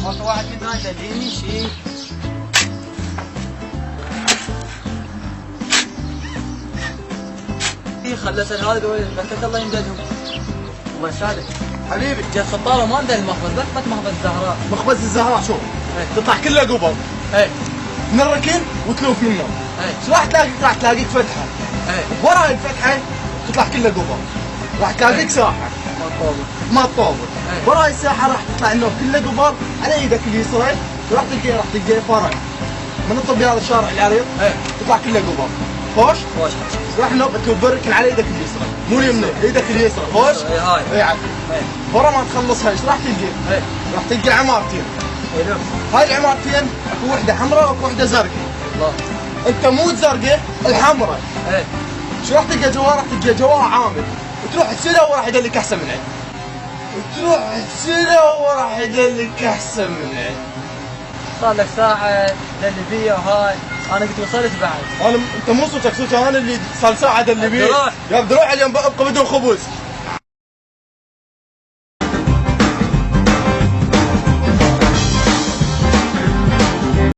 مرة واحد من هذا اللي يمشي. خلى اسال هذا قلت الله يمددهم. الله يسعدك حبيبي. جا السطاره ما عنده المخبز، بس مخبز الزهراء. مخبز الزهراء شوف تطلع كلها قبل من الركن وتلوف منه. راح تلاقيك فتحه. وراء الفتحه تطلع كلها قبل. راح تلاقيك ساحه ما تطول. وراء الساحه راح تطلع انه كلها قبل على ايدك اليسرى. راح تلقى فرع من الطب هذا الشارع العريض. تطلع كلها قبل. خوش راح تبركن على ايدك اليسرى مو اليمنى، ايدك اليسرى. خوش اي عارف. ورا ما تخلصها ايش راح تلقى؟ راح تلقى عمارتين. هاي العمارتين اكو وحده حمراء واكو وحده زرقاء. الله. انت مو زرقاء الحمراء. شو راح تلقى جواها؟ راح تلقى جواها عامل وتروح تسيلها وراح يدلك احسن من عين. وراح يدلك احسن من عين. صار لك ساعة دلي فيها وهاي انا قلت وصلت بعد. انت مو صوتك انا اللي صار ساعة دلي بيه. يا بدروح اليوم ابقى بدون خبز.